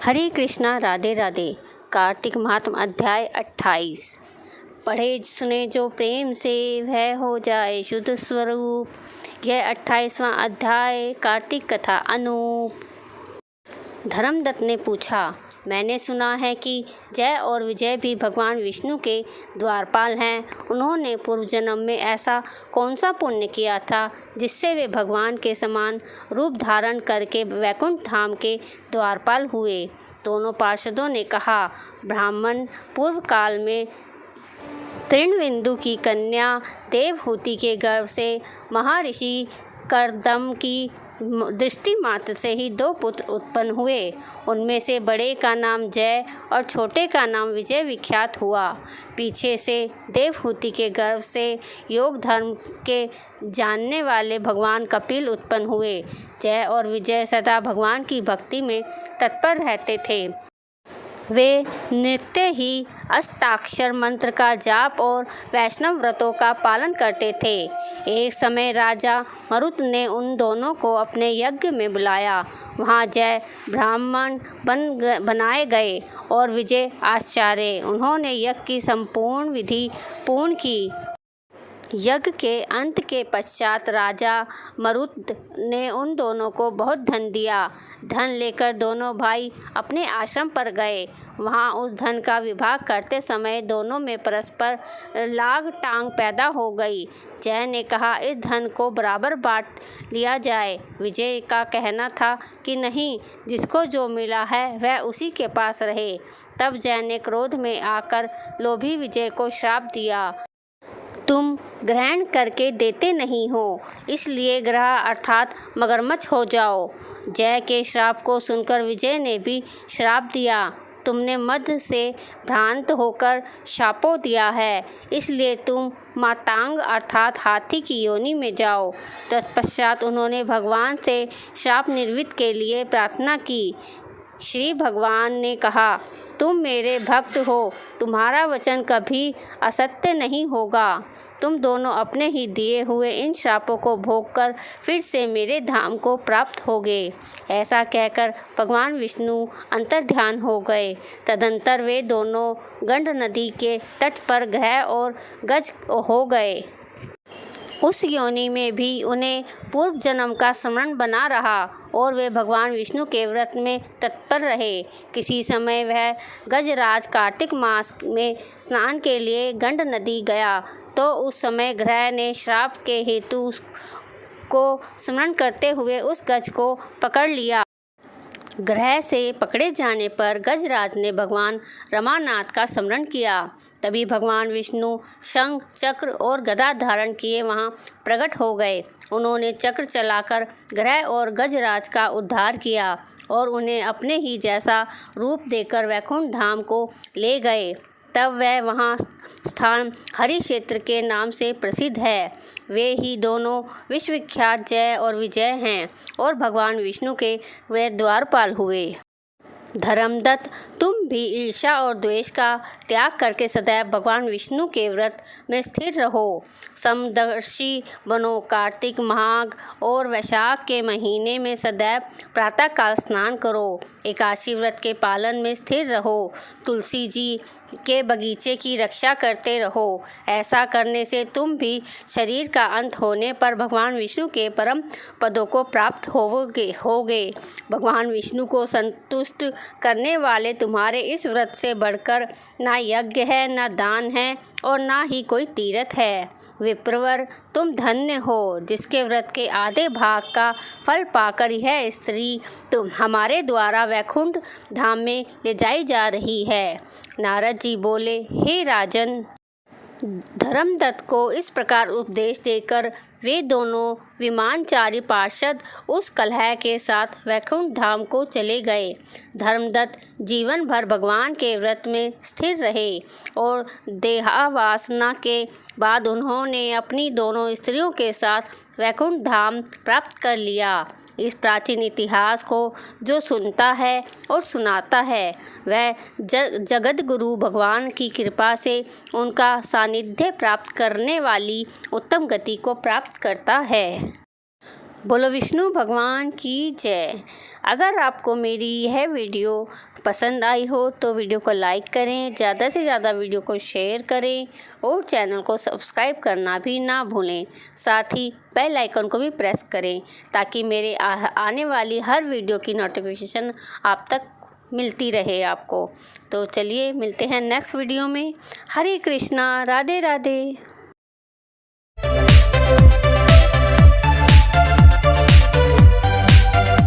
हरे कृष्णा राधे राधे। कार्तिक महात्म अध्याय 28। पढ़े सुने जो प्रेम से वह हो जाए शुद्ध स्वरूप। यह 28वां अध्याय कार्तिक कथा अनूप। धर्मदत्त ने पूछा, मैंने सुना है कि जय और विजय भी भगवान विष्णु के द्वारपाल हैं। उन्होंने पूर्व जन्म में ऐसा कौन सा पुण्य किया था जिससे वे भगवान के समान रूप धारण करके वैकुंठ धाम के द्वारपाल हुए। दोनों पार्षदों ने कहा, ब्राह्मण पूर्व काल में तृणबिंदु की कन्या देवहूति के गर्भ से महर्षि कर्दम की दृष्टि मात्र से ही 2 पुत्र उत्पन्न हुए। उनमें से बड़े का नाम जय और छोटे का नाम विजय विख्यात हुआ। पीछे से देवहूति के गर्भ से योग धर्म के जानने वाले भगवान कपिल उत्पन्न हुए। जय और विजय सदा भगवान की भक्ति में तत्पर रहते थे। वे नित्य ही अष्टाक्षर मंत्र का जाप और वैष्णव व्रतों का पालन करते थे। एक समय राजा मरुत ने उन दोनों को अपने यज्ञ में बुलाया। वहाँ जय ब्राह्मण बनाए गए और विजय आचार्य। उन्होंने यज्ञ की संपूर्ण विधि पूर्ण की। यज्ञ के अंत के पश्चात राजा मरुत ने उन दोनों को बहुत धन दिया। धन लेकर दोनों भाई अपने आश्रम पर गए। वहाँ उस धन का विभाग करते समय दोनों में परस्पर लाग टांग पैदा हो गई। जय ने कहा, इस धन को बराबर बांट लिया जाए। विजय का कहना था कि नहीं, जिसको जो मिला है वह उसी के पास रहे। तब जय ने क्रोध में आकर लोभी विजय को श्राप दिया, तुम ग्रहण करके देते नहीं हो, इसलिए ग्रह अर्थात मगरमच्छ हो जाओ। जय के श्राप को सुनकर विजय ने भी श्राप दिया, तुमने मद से भ्रांत होकर शापो दिया है, इसलिए तुम मातांग अर्थात हाथी की योनि में जाओ। तत्पश्चात उन्होंने भगवान से श्राप निवृत्ति के लिए प्रार्थना की। श्री भगवान ने कहा, तुम मेरे भक्त हो, तुम्हारा वचन कभी असत्य नहीं होगा। तुम दोनों अपने ही दिए हुए इन श्रापों को भोगकर फिर से मेरे धाम को प्राप्त होगे। ऐसा कहकर भगवान विष्णु अंतर्ध्यान हो गए। तदंतर वे दोनों गंड नदी के तट पर ग्रह और गज हो गए। उस योनि में भी उन्हें पूर्व जन्म का स्मरण बना रहा और वे भगवान विष्णु के व्रत में तत्पर रहे। किसी समय वह गजराज कार्तिक मास में स्नान के लिए गंड नदी गया तो उस समय ग्रह ने श्राप के हेतु को स्मरण करते हुए उस गज को पकड़ लिया। ग्रह से पकड़े जाने पर गजराज ने भगवान रमानाथ का स्मरण किया। तभी भगवान विष्णु शंख चक्र और गदा धारण किए वहां प्रकट हो गए। उन्होंने चक्र चलाकर ग्रह और गजराज का उद्धार किया और उन्हें अपने ही जैसा रूप देकर वैकुंठ धाम को ले गए। तब वह वहाँ स्थान हरि क्षेत्र के नाम से प्रसिद्ध है। वे ही दोनों विश्वविख्यात जय और विजय हैं और भगवान विष्णु के वे द्वारपाल हुए। धर्मदत्त, तुम भी ईर्ष्या और द्वेष का त्याग करके सदैव भगवान विष्णु के व्रत में स्थिर रहो। समदर्शी बनो। कार्तिक माघ और वैशाख के महीने में सदैव प्रातःकाल स्नान करो। एकादशी व्रत के पालन में स्थिर रहो। तुलसी जी के बगीचे की रक्षा करते रहो। ऐसा करने से तुम भी शरीर का अंत होने पर भगवान विष्णु के परम पदों को प्राप्त होगे। भगवान विष्णु को संतुष्ट करने वाले तुम्हारे इस व्रत से बढ़कर ना यज्ञ है, ना दान है और ना ही कोई तीर्थ है। विप्रवर, तुम धन्य हो जिसके व्रत के आधे भाग का फल पाकर यह स्त्री तुम हमारे द्वारा वैकुंठ धाम में ले जाई जा रही है। नारद जी बोले, हे राजन, धर्मदत्त को इस प्रकार उपदेश देकर वे दोनों विमानचारी पार्षद उस कलह के साथ वैकुंठ धाम को चले गए। धर्मदत्त जीवन भर भगवान के व्रत में स्थिर रहे और देहावासना के बाद उन्होंने अपनी दोनों स्त्रियों के साथ वैकुंठ धाम प्राप्त कर लिया। इस प्राचीन इतिहास को जो सुनता है और सुनाता है वह जगत गुरु भगवान की कृपा से उनका सानिध्य प्राप्त करने वाली उत्तम गति को प्राप्त करता है। बोलो विष्णु भगवान की जय। अगर आपको मेरी यह वीडियो पसंद आई हो तो वीडियो को लाइक करें, ज़्यादा से ज़्यादा वीडियो को शेयर करें और चैनल को सब्सक्राइब करना भी ना भूलें। साथ ही बेल आइकन को भी प्रेस करें ताकि मेरे आने वाली हर वीडियो की नोटिफिकेशन आप तक मिलती रहे आपको। तो चलिए मिलते हैं नेक्स्ट वीडियो में। हरे कृष्णा, राधे राधे।